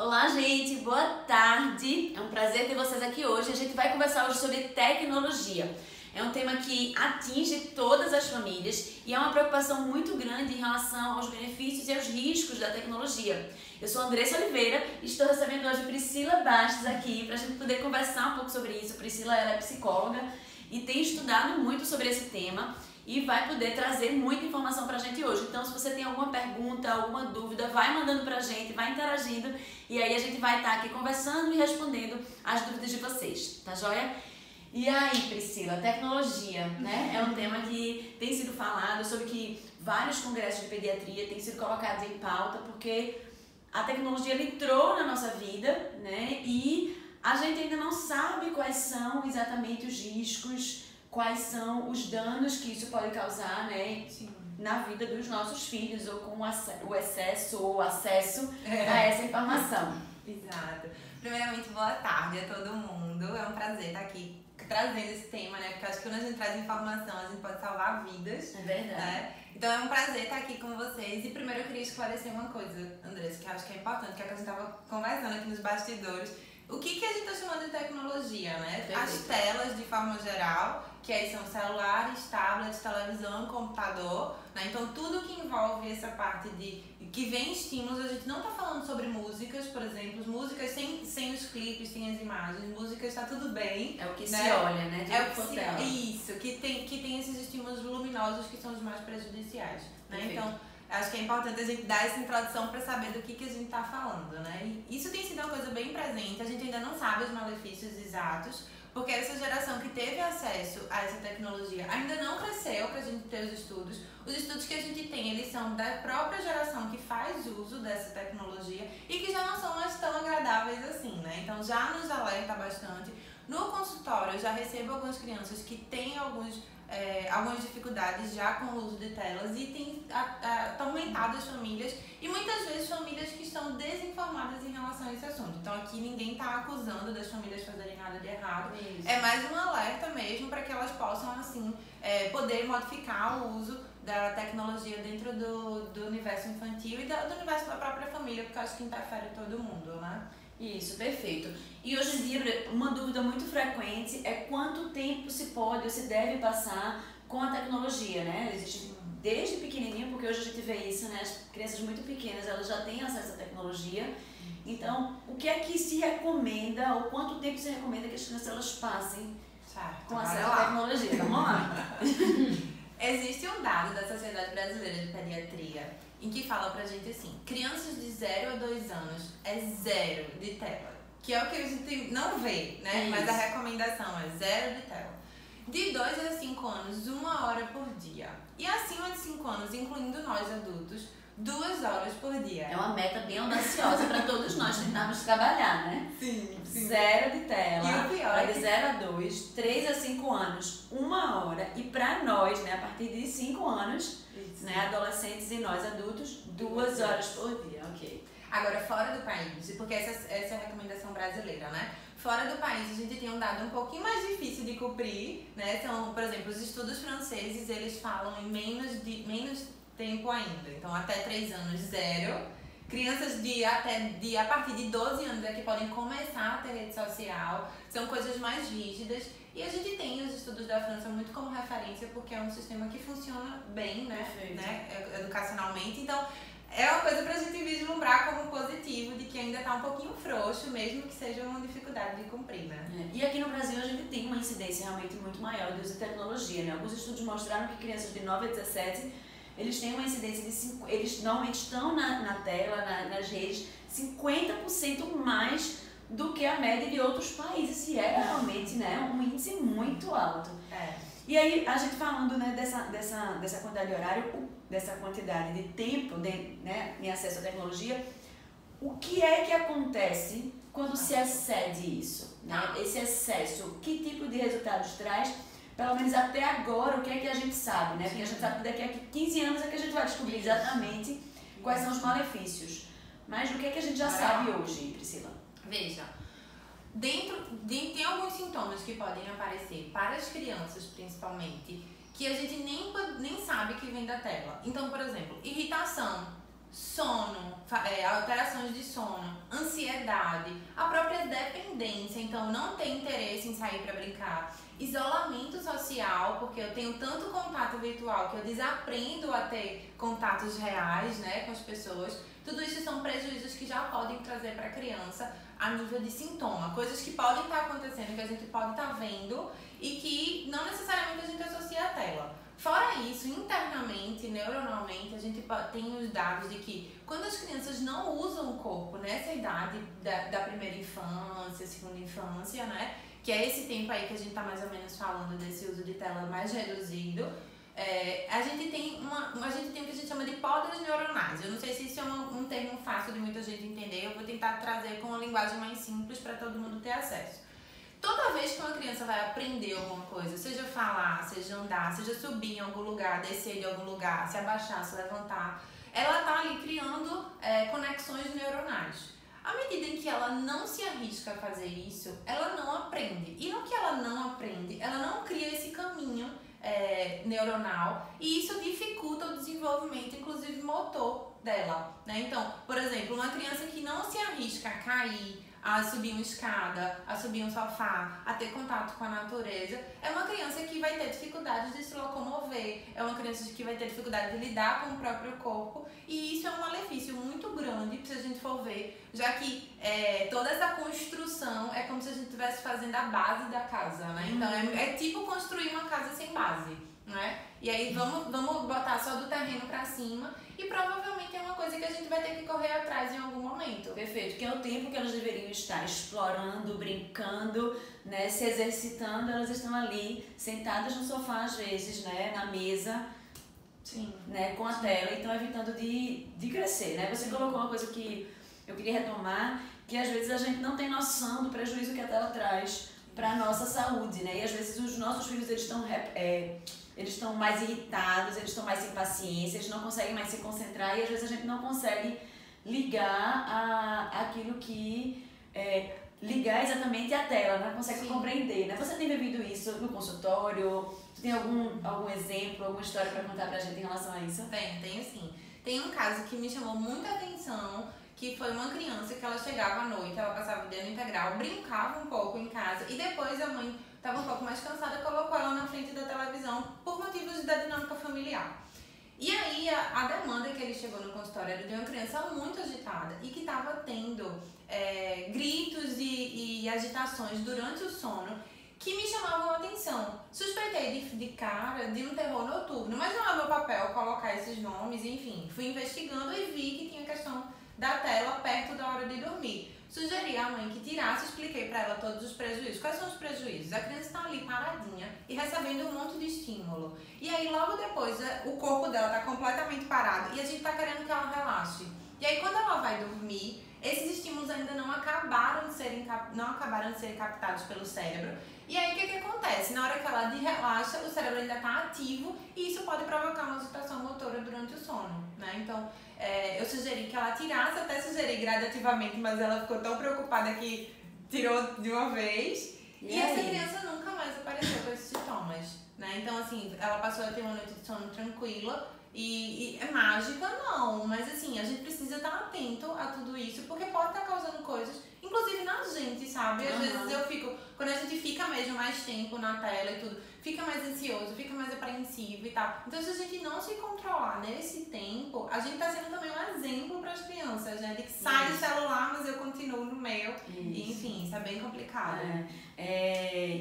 Olá, gente, boa tarde. É um prazer ter vocês aqui hoje. A gente vai conversar hoje sobre tecnologia. É um tema que atinge todas as famílias e é uma preocupação muito grande em relação aos benefícios e aos riscos da tecnologia. Eu sou Andressa Oliveira e estou recebendo hoje Priscila Bastos aqui para a gente poder conversar um pouco sobre isso. Priscila, ela é psicóloga e tem estudado muito sobre esse tema e vai poder trazer muita informação pra gente hoje. Então, se você tem alguma pergunta, alguma dúvida, vai mandando pra gente, vai interagindo e aí a gente vai estar aqui conversando e respondendo as dúvidas de vocês, tá joia? E aí, Priscila, tecnologia, né? É um tema que tem sido falado, sobre que vários congressos de pediatria têm sido colocados em pauta, porque a tecnologia entrou na nossa vida, né? E a gente ainda não sabe quais são exatamente os riscos, quais são os danos que isso pode causar, né? Sim. Na vida dos nossos filhos, ou com o excesso ou acesso a essa informação. Exato. Primeiramente, boa tarde a todo mundo. É um prazer estar aqui trazendo esse tema, né? Porque acho que quando a gente traz informação, a gente pode salvar vidas. É verdade. Né? Então é um prazer estar aqui com vocês. E primeiro eu queria esclarecer uma coisa, Andressa, que eu acho que é importante, que é que a gente estava conversando aqui nos bastidores. O que a gente está chamando de tecnologia, né? Perfeito. As telas, de forma geral, que aí são celulares, tablets, televisão, computador, né? Então tudo que envolve essa parte de que vem estímulos, a gente não está falando sobre músicas, por exemplo, músicas sem os clipes, sem as imagens, músicas está tudo bem. É o que né? se olha, né? É o que isso, que tem esses estímulos luminosos que são os mais prejudiciais, né? Perfeito. Então, acho que é importante a gente dar essa introdução para saber do que a gente está falando, né? E isso tem sido uma coisa bem presente, a gente ainda não sabe os malefícios exatos, porque essa geração que teve acesso a essa tecnologia ainda não cresceu para a gente ter os estudos. Os estudos que a gente tem, eles são da própria geração que faz uso dessa tecnologia e que já não são mais tão agradáveis assim, né? Então já nos alerta bastante. No consultório eu já recebo algumas crianças que têm algumas dificuldades já com o uso de telas e tem atormentado as famílias e muitas vezes famílias que estão desinformadas em relação a esse assunto. Então aqui ninguém está acusando das famílias fazerem nada de errado. Isso. É mais um alerta mesmo para que elas possam assim poder modificar o uso da tecnologia dentro do universo infantil e do universo da própria família, porque acho que interfere todo mundo, né? Isso, perfeito. E hoje em dia, uma dúvida muito frequente é quanto tempo se pode ou se deve passar com a tecnologia, né? Existe desde pequenininho, porque hoje a gente vê isso, né? As crianças muito pequenas, elas já têm acesso à tecnologia. Então, o que é que se recomenda, ou quanto tempo se recomenda que as crianças elas passem com acesso à tecnologia? Vamos lá! Existe um dado da Sociedade Brasileira de Pediatria em que fala pra gente assim, crianças de 0 a 2 anos é 0 de tela, que é o que a gente não vê, né? Mas a recomendação é 0 de tela. De 2 a 5 anos, 1 hora por dia. E acima de 5 anos, incluindo nós adultos, 2 horas por dia. É uma meta bem audaciosa para todos nós tentarmos trabalhar, né? Sim. 0 de tela, e o pior de 0 a 2, 3 a 5 anos, 1 hora. E para nós, né, a partir de 5 anos, né, adolescentes e nós adultos, 2 horas por dia, ok. Agora, fora do país, porque essa é a recomendação brasileira, né? Fora do país, a gente tem um dado um pouquinho mais difícil de cumprir, né? Então, por exemplo, os estudos franceses, eles falam em menos tempo ainda. Então, até 3 anos, 0. Crianças a partir de 12 anos é que podem começar a ter rede social. São coisas mais rígidas. E a gente tem os estudos da França muito como referência, porque é um sistema que funciona bem, né? Educacionalmente. Então, é uma coisa pra gente vislumbrar como positivo, de que ainda tá um pouquinho frouxo, mesmo que seja uma dificuldade de cumprir, né? E aqui no Brasil a gente tem uma incidência realmente muito maior de uso de tecnologia, né? Alguns estudos mostraram que crianças de 9 a 17, eles têm uma incidência de eles normalmente estão na tela, nas redes, 50% mais do que a média de outros países, e é realmente, né, um índice muito alto. E aí, a gente falando, né, dessa quantidade de horário, dessa quantidade de tempo, né, em acesso à tecnologia, o que é que acontece quando se excede isso? Né? Esse excesso, que tipo de resultados traz? Pelo menos até agora, o que é que a gente sabe, né? Porque a gente sabe que daqui a 15 anos é que a gente vai descobrir exatamente quais são os malefícios. Mas o que é que a gente já sabe hoje, Priscila? Veja, tem alguns sintomas que podem aparecer para as crianças, principalmente, que a gente nem sabe que vem da tela. Então, por exemplo, irritação, sono, alterações de sono, ansiedade, a própria dependência, então não tem interesse em sair para brincar, isolamento social, porque eu tenho tanto contato virtual que eu desaprendo a ter contatos reais, né, com as pessoas. Tudo isso são prejuízos que já podem trazer para a criança a nível de sintoma, coisas que podem estar acontecendo, que a gente pode estar vendo e que não necessariamente a gente associa à tela. Fora isso, internamente, neuronalmente, a gente tem os dados de que quando as crianças não usam o corpo nessa idade da primeira infância, segunda infância, né, que é esse tempo aí que a gente está mais ou menos falando desse uso de tela mais reduzido, a gente tem o que a gente chama de podas neuronais. Eu não sei se isso é um termo fácil de muita gente entender, eu vou tentar trazer com uma linguagem mais simples para todo mundo ter acesso. Toda vez que uma criança vai aprender alguma coisa, seja falar, seja andar, seja subir em algum lugar, descer de algum lugar, se abaixar, se levantar, ela está ali criando conexões neuronais. À medida em que ela não se arrisca a fazer isso, ela não aprende. E no que ela não aprende, ela não cria esse caminho neuronal, e isso dificulta o desenvolvimento, inclusive motor dela, né? Então, por exemplo, uma criança que não se arrisca a cair, a subir uma escada, a subir um sofá, a ter contato com a natureza, é uma criança que vai ter dificuldade de se locomover, é uma criança que vai ter dificuldade de lidar com o próprio corpo, e isso é um malefício muito grande, se a gente for ver, já que toda essa construção é como se a gente estivesse fazendo a base da casa, né? Então é tipo construir uma casa sem base, né? E aí vamos botar só do terreno pra cima, e provavelmente é uma coisa que a gente vai ter que correr atrás em algum momento. Perfeito, que é o tempo que elas deveriam estar explorando, brincando, né, se exercitando, elas estão ali sentadas no sofá às vezes, né, na mesa, sim, né, com a tela, então evitando de crescer, né? Você colocou uma coisa que eu queria retomar, que às vezes a gente não tem noção do prejuízo que a tela traz para a nossa saúde, né? E às vezes os nossos filhos eles estão mais irritados, eles estão mais sem paciência, eles não conseguem mais se concentrar, e às vezes a gente não consegue ligar aquilo que ligar exatamente a tela, não consegue Sim. compreender, né? Você tem vivido isso no consultório? Você tem algum exemplo, alguma história para contar pra gente em relação a isso? Tenho sim. Tem um caso que me chamou muita atenção, que foi uma criança que ela chegava à noite, ela passava o dia no integral, brincava um pouco em casa, e depois a mãe estava um pouco mais cansada, colocou ela na frente da televisão por motivos da dinâmica familiar. E aí a demanda que ele chegou no consultório era de uma criança muito agitada e que estava tendo gritos e agitações durante o sono que me chamavam a atenção. Suspeitei de cara de um terror noturno, mas não é meu papel colocar esses nomes, enfim. Fui investigando e vi que tinha questão da tela perto da hora de dormir. Sugeri à mãe que tirasse, expliquei para ela todos os prejuízos. Quais são os prejuízos? A criança está ali paradinha e recebendo um monte de estímulo. E aí logo depois o corpo dela está completamente parado e a gente está querendo que ela relaxe. E aí quando ela vai dormir, esses estímulos ainda não acabaram de ser captados pelo cérebro. E aí o que acontece? Na hora que ela relaxa, o cérebro ainda está ativo e isso pode provocar uma agitação motora durante o sono, né? Então eu sugeri que ela tirasse, até sugeri gradativamente, mas ela ficou tão preocupada que tirou de uma vez. E essa criança nunca mais apareceu com esses sintomas, né? Então assim, ela passou a ter uma noite de sono tranquila. E é mágica, não, mas assim, a gente precisa estar atento a tudo isso, porque pode estar causando coisas, inclusive na gente, sabe? Às vezes eu fico, quando a gente fica mesmo mais tempo na tela e tudo, fica mais ansioso, fica mais apreensivo e tal. Então se a gente não se controlar nesse tempo, a gente tá sendo também um exemplo para as crianças, né? De que sai do celular, mas eu continuo no meu. E, enfim, isso é bem complicado.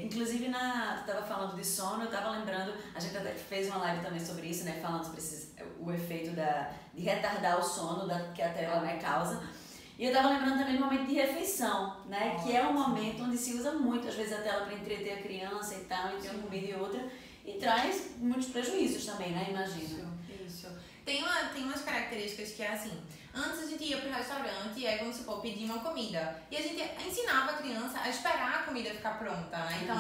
Inclusive, tu tava falando de sono, eu tava lembrando, a gente até fez uma live também sobre isso, né? Falando sobre o efeito de retardar o sono que a tela, né, causa. E eu tava lembrando também do momento de refeição, né? Que é um momento onde se usa muito, às vezes, a tela para entreter a criança e tal, entre uma comida e outra. E traz muitos prejuízos também, né? Imagino. Isso. Tem umas características que é assim, antes a gente ia pro restaurante e aí, vamos supor, pedir uma comida. E a gente ensinava a criança a esperar a comida ficar pronta, né? Então,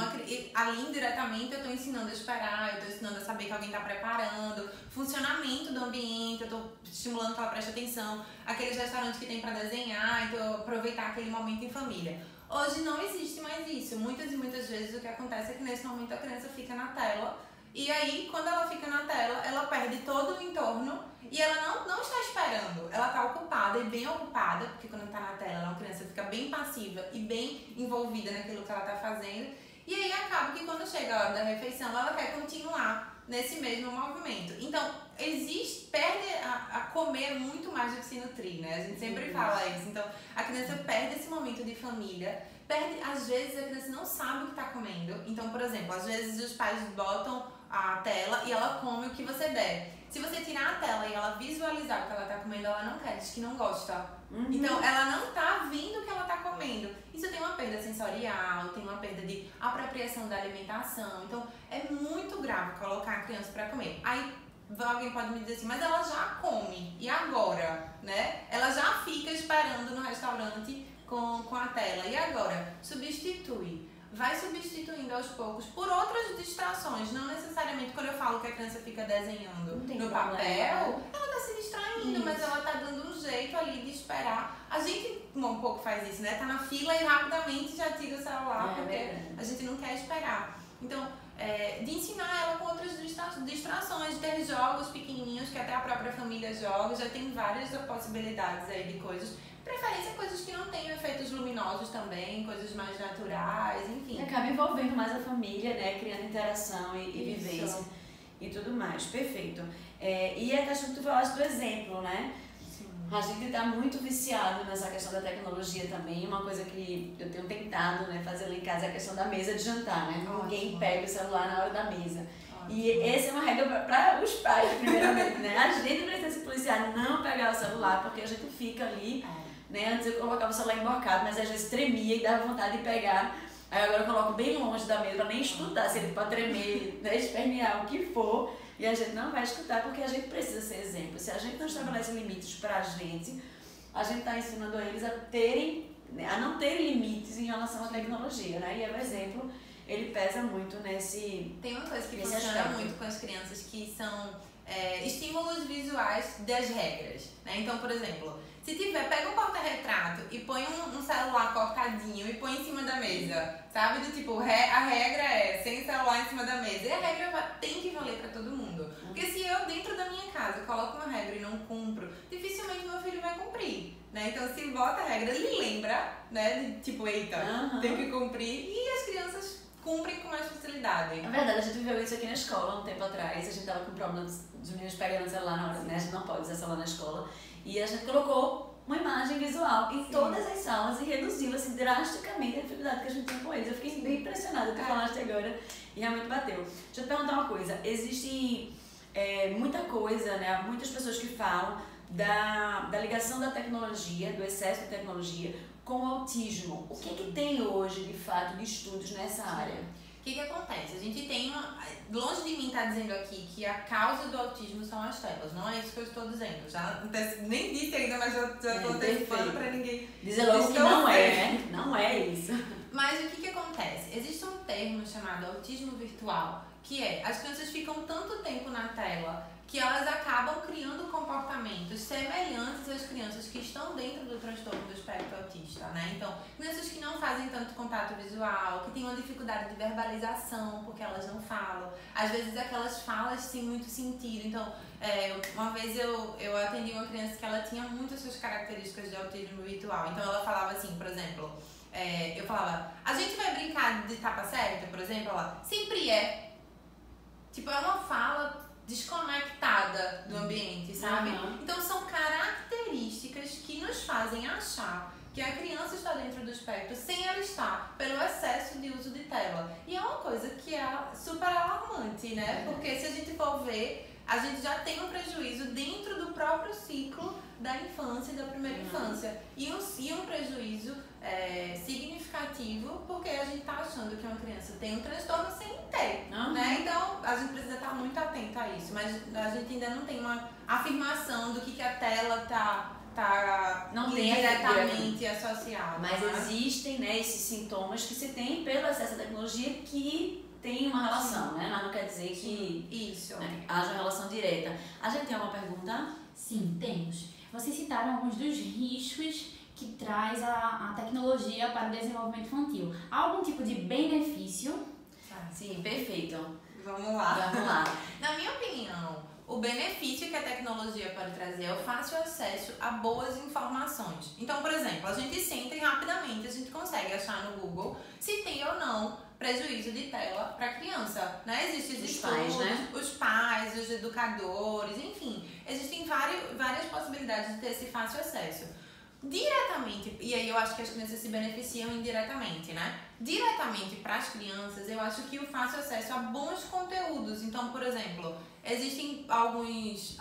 ali indiretamente eu tô ensinando a esperar, eu tô ensinando a saber que alguém tá preparando, funcionamento do ambiente, eu tô estimulando que ela preste atenção, aqueles restaurantes que tem pra desenhar, então aproveitar aquele momento em família. Hoje não existe mais isso. Muitas e muitas vezes o que acontece é que nesse momento a criança fica na tela E aí, quando ela fica na tela, ela perde todo o entorno e ela não está esperando. Ela está ocupada e bem ocupada, porque quando está na tela, ela é uma criança que fica bem passiva e bem envolvida naquilo que ela está fazendo. E aí acaba que quando chega a hora da refeição, ela quer continuar nesse mesmo movimento. Então, perde a comer muito mais do que se nutrir, né? A gente sempre fala isso. Então, a criança perde esse momento de família, às vezes a criança não sabe o que está comendo. Então, por exemplo, às vezes os pais botam a tela e ela come o que você der. Se você tirar a tela e ela visualizar o que ela está comendo, ela não quer, diz que não gosta. Então, ela não está vendo o que ela está comendo. Isso tem uma perda sensorial, tem uma perda de apropriação da alimentação. Então, é muito grave colocar a criança para comer. Aí, alguém pode me dizer assim, mas ela já come, e agora? Né? Ela já fica esperando no restaurante com a tela. E agora? Substitui. Vai substituindo aos poucos por outras distrações. Não necessariamente quando eu falo que a criança fica desenhando no papel, ela está se distraindo, mas ela está dando um jeito ali de esperar. A gente um pouco faz isso, né? Tá na fila e rapidamente já tira o celular, porque a gente não quer esperar. Então, de ensinar ela com outras distrações, de ter jogos pequenininhos que até a própria família joga, já tem várias possibilidades aí de coisas. Preferência coisas que não tenham efeitos luminosos também, coisas mais naturais, enfim. E acaba envolvendo mais a família, né? Criando interação e vivência e tudo mais. Perfeito. E a questão que tu falaste do exemplo, né? Sim. A gente está muito viciado nessa questão da tecnologia também. Uma coisa que eu tenho tentado, né, fazer lá em casa é a questão da mesa de jantar, né? Ninguém pega o celular na hora da mesa. E essa é uma regra para os pais, primeiramente, né? A gente precisa se policiar, não pegar o celular, porque a gente fica ali, né? Antes eu colocava o celular emborcado, mas às vezes tremia e dava vontade de pegar. Aí agora eu coloco bem longe da mesa para nem escutar, se ele pode tremer, né? Espernear, o que for. E a gente não vai escutar, porque a gente precisa ser exemplo. Se a gente não estabelece limites para a gente está ensinando eles a não terem limites em relação à tecnologia, né? E o exemplo, ele pesa muito nesse. Tem uma coisa que funciona muito com as crianças que são estímulos visuais das regras, né? Então, por exemplo, se pega um porta-retrato e põe um celular cortadinho e põe em cima da mesa, sabe? Do tipo, a regra é sem celular em cima da mesa. E a regra tem que valer pra todo mundo. Porque se eu, dentro da minha casa, coloco uma regra e não cumpro, dificilmente meu filho vai cumprir, né? Então, se bota a regra, ele lembra, né? De tipo, eita, tenho que cumprir. E as crianças cumprem com mais facilidade. É verdade, a gente viveu isso aqui na escola um tempo atrás. A gente tava com problema dos meninos pegando o celular na hora, né? A gente não pode usar celular na escola. E a gente colocou uma imagem visual em todas as salas e reduziu assim, drasticamente a dificuldade que a gente tinha com eles. Eu fiquei bem impressionada, tu falaste agora e realmente bateu. Deixa eu te perguntar uma coisa, existe muita coisa, né? Muitas pessoas que falam da ligação da tecnologia, do excesso de tecnologia com o autismo. O que tem hoje, de fato, de estudos nessa área? O que acontece? A gente tem longe de mim estar dizendo aqui que a causa do autismo são as telas. Não é isso que eu estou dizendo. Já nem disse ainda, mas já estou antecipando para ninguém dizer logo que não né? Não é isso. Mas o que acontece? Existe um termo chamado autismo virtual, que as crianças ficam tanto tempo na tela que elas acabam criando comportamentos semelhantes às crianças que estão dentro do transtorno do espectro autista, né? Então, crianças que não fazem tanto contato visual, que têm uma dificuldade de verbalização, porque elas não falam. Às vezes, aquelas falas sem muito sentido. Então, uma vez eu atendi uma criança que ela tinha muitas suas características de autismo virtual. Então, ela falava assim, por exemplo, eu falava, a gente vai brincar de tapa certa, por exemplo? Ela, sempre é. Tipo, é uma fala desconectada do ambiente, sabe? Então são características que nos fazem achar que a criança está dentro do espectro sem ela estar, pelo excesso de uso de tela. E é uma coisa que é super alarmante, né? Porque se a gente for ver, a gente já tem um prejuízo dentro do próprio ciclo da infância e da primeira infância. E um prejuízo significativo, porque a gente está achando que uma criança tem um transtorno sem ter, né? Então, a gente precisa estar muito atento a isso. Mas a gente ainda não tem uma afirmação do que a tela tá não diretamente associada. Mas existem, né, esses sintomas que se tem pelo acesso à tecnologia que tem uma relação, né? Mas não quer dizer que haja uma relação direta. A gente tem uma pergunta? Sim, temos. Vocês citaram alguns dos riscos que traz a tecnologia para o desenvolvimento infantil. Há algum tipo de benefício? Sim, perfeito. Vamos lá. Vamos lá. Na minha opinião, o benefício que a tecnologia pode trazer é o fácil acesso a boas informações. Então, por exemplo, a gente senta e rapidamente a gente consegue achar no Google se tem ou não prejuízo de tela para criança, né? Existem os pais, né? Os pais, os educadores, enfim. Existem várias possibilidades de ter esse fácil acesso. Diretamente, e aí eu acho que as crianças se beneficiam indiretamente, né? Diretamente para as crianças, eu acho que o fácil acesso a bons conteúdos. Então, por exemplo, existem alguns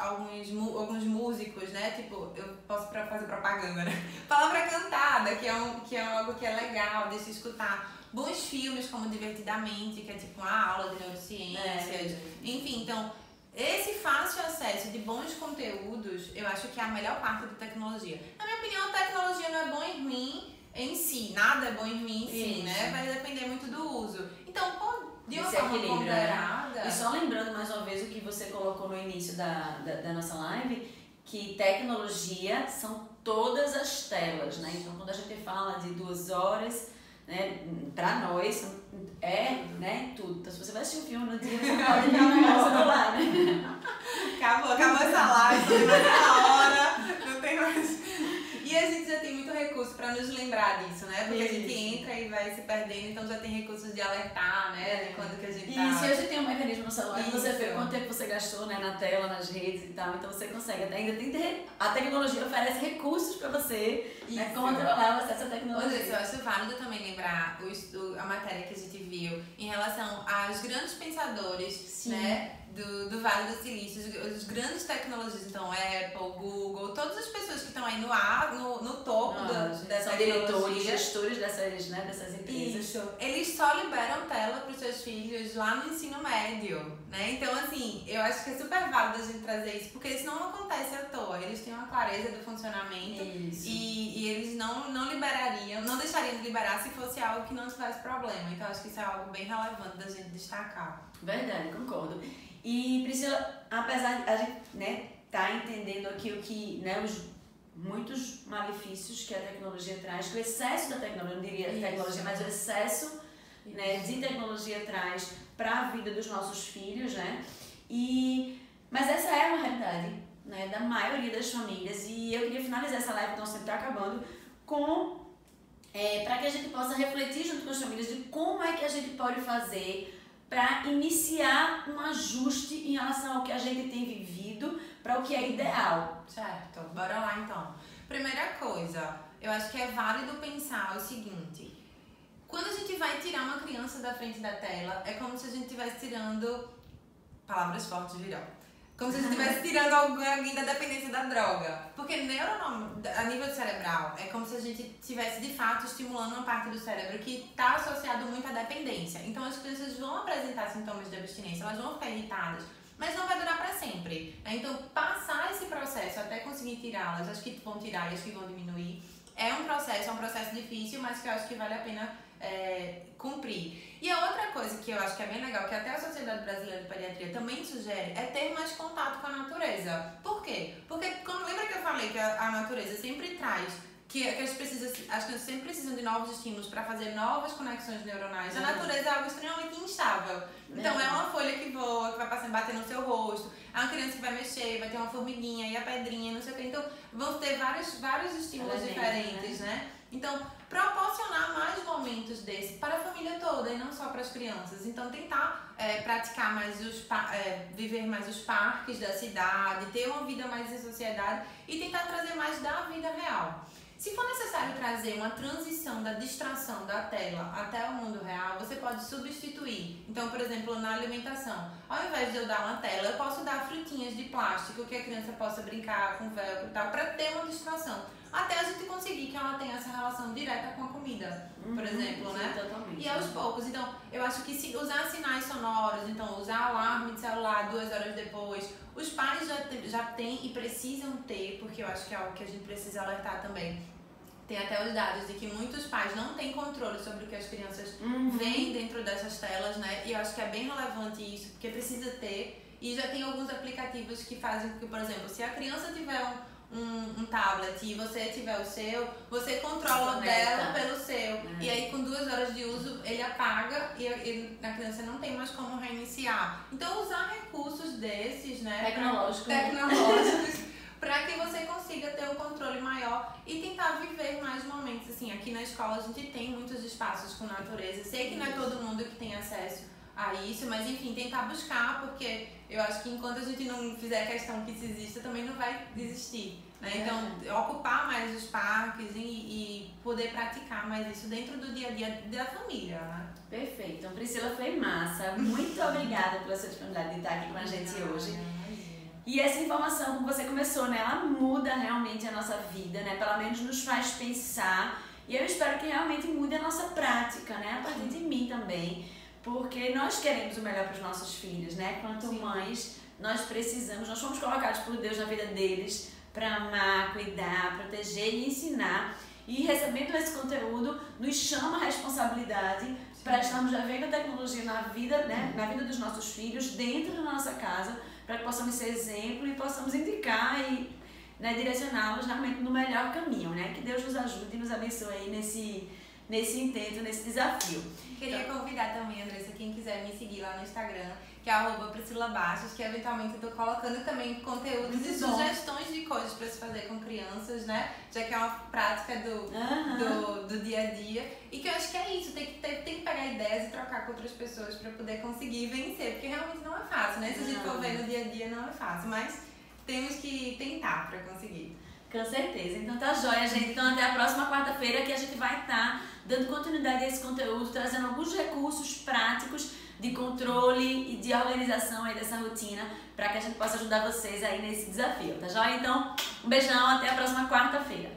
músicos, né? Tipo, eu posso fazer propaganda, né? Palavra Cantada, que é algo que é legal de se escutar. Bons filmes como Divertidamente, que é tipo uma aula de neurociências. Enfim, então, esse fácil acesso de bons conteúdos, eu acho que é a melhor parte da tecnologia. Na minha opinião, a tecnologia não é bom e ruim em si. Nada é bom e ruim em si, né? Vai depender muito do uso. Então, de uma forma ponderada... E só lembrando mais uma vez o que você colocou no início da nossa live, que tecnologia são todas as telas, né? Então, quando a gente fala de 2 horas... Né, pra nós é, né, tudo. Então, se você vai assistir um filme no dia, você pode ligar o negócio no celular, né? Acabou essa live, não tem mais uma hora, não tem mais... E a gente já tem muito recurso para nos lembrar disso, né? Porque a gente entra e vai se perdendo, então já tem recursos de alertar, né? De quando que a gente tá... Isso, e hoje tem um mecanismo no celular que você vê quanto tempo você gastou, né, na tela, nas redes e tal, então você consegue. Ainda tem a tecnologia oferece recursos para você, né, controlar o acesso à tecnologia. Eu acho válido também lembrar a matéria que a gente viu em relação aos grandes pensadores, né? Do Vale do Silício, os grandes tecnologias, então Apple, Google, todas as pessoas que estão aí no topo dessa diretores, gestores dessas empresas. Isso. Eles só liberam tela para os seus filhos lá no ensino médio, né? Então, assim, eu acho que é super válido a gente trazer isso, porque isso não acontece à toa. Eles têm uma clareza do funcionamento e eles não liberariam, não deixariam de liberar se fosse algo que não tivesse problema. Então, acho que isso é algo bem relevante da gente destacar. Verdade, concordo. E Priscila, apesar de a gente, né, tá entendendo aqui o que, né, muitos malefícios que a tecnologia traz, que o excesso da tecnologia, não diria tecnologia, mas o excesso, né, de tecnologia traz para a vida dos nossos filhos, né? Mas essa é uma realidade, né, da maioria das famílias, e eu queria finalizar essa live, então sempre está acabando, para que a gente possa refletir junto com as famílias de como é que a gente pode fazer para iniciar um ajuste em relação ao que a gente tem vivido para o que é ideal. Certo, bora lá então. Primeira coisa, eu acho que é válido pensar o seguinte: quando a gente vai tirar uma criança da frente da tela, é como se a gente estivesse tirando... Palavras fortes virão. Como se a gente estivesse tirando alguém da dependência da droga. Porque a nível cerebral, é como se a gente estivesse de fato estimulando uma parte do cérebro que está associado muito à dependência. Então as crianças vão apresentar sintomas de abstinência, elas vão ficar irritadas, mas não vai durar para sempre, né? Então passar esse processo até conseguir tirá-las, as que vão tirar e as que vão diminuir, é um processo difícil, mas que eu acho que vale a pena cumprir. E a outra coisa que eu acho que é bem legal, que até a Sociedade Brasileira de Pediatria também sugere, é ter mais contato com a natureza. Por quê? Porque lembra que eu falei que a natureza sempre traz que as crianças sempre precisam de novos estímulos para fazer novas conexões neuronais. A natureza é algo extremamente instável. Então é uma folha que voa, que vai passando, bater no seu rosto, é uma criança que vai mexer, vai ter uma formiguinha e a pedrinha, não sei o que. Então vão ter vários estímulos diferentes, né? Então, proporcionar mais momentos desses para a família toda e não só para as crianças. Então, tentar praticar mais viver mais os parques da cidade, ter uma vida mais em sociedade e tentar trazer mais da vida real. Se for necessário trazer uma transição da distração da tela até o mundo real, você pode substituir. Então, por exemplo, na alimentação, ao invés de eu dar uma tela, eu posso dar frutinhas de plástico que a criança possa brincar com velcro e tal, para ter uma distração. Até a gente conseguir que ela tenha essa relação direta com a comida, por exemplo, né? Totalmente. E aos poucos. Então, eu acho que se usar sinais sonoros, então usar alarme de celular 2 horas depois, os pais já têm e precisam ter, porque eu acho que é algo que a gente precisa alertar também. Tem até os dados de que muitos pais não têm controle sobre o que as crianças veem dentro dessas telas, né? E eu acho que é bem relevante isso, porque precisa ter. E já tem alguns aplicativos que fazem que, por exemplo, se a criança tiver um tablet e você tiver o seu, você controla o dela pelo seu. E aí com 2 horas de uso, ele paga e a criança não tem mais como reiniciar. Então, usar recursos desses, né? Tecnológicos, para que você consiga ter um controle maior e tentar viver mais momentos. Assim, aqui na escola a gente tem muitos espaços com natureza. Sei que não é todo mundo que tem acesso a isso, mas enfim, tentar buscar, porque eu acho que enquanto a gente não fizer questão que isso exista, também não vai existir, né? Então, ocupar mais os parques e poder praticar mais isso dentro do dia a dia da família, né? Perfeito. Então, Priscila, foi massa. Muito obrigada pela sua disponibilidade de estar aqui com a gente hoje. E essa informação, como você começou, né? Ela muda realmente a nossa vida, né? Pelo menos nos faz pensar. E eu espero que realmente mude a nossa prática, né? A partir de mim também. Porque nós queremos o melhor para os nossos filhos, né? Quanto mães, nós precisamos, nós fomos colocados por Deus na vida deles para amar, cuidar, proteger e ensinar. E recebendo esse conteúdo, nos chama a responsabilidade para estarmos vendo a tecnologia na vida, né? Na vida dos nossos filhos, dentro da nossa casa, para que possamos ser exemplo e possamos indicar e, né, direcioná-los realmente no melhor caminho, né? Que Deus nos ajude e nos abençoe aí nesse intento, nesse desafio. Queria convidar também, Andressa, quem quiser me seguir lá no Instagram, que é @PriscilaBastos, que eventualmente eu tô colocando também conteúdos e sugestões de coisas para se fazer com crianças, né? Já que é uma prática do dia a dia. E que eu acho que é isso, tem que pegar ideias e trocar com outras pessoas para poder conseguir vencer, porque realmente não é fácil, né? Se a gente for ver no dia a dia, não é fácil, mas temos que tentar para conseguir. Com certeza. Então tá jóia, gente. Então até a próxima quarta-feira que a gente vai estar dando continuidade a esse conteúdo, trazendo alguns recursos práticos de controle e de organização aí dessa rotina para que a gente possa ajudar vocês aí nesse desafio, tá jóia? Então, um beijão, até a próxima quarta-feira.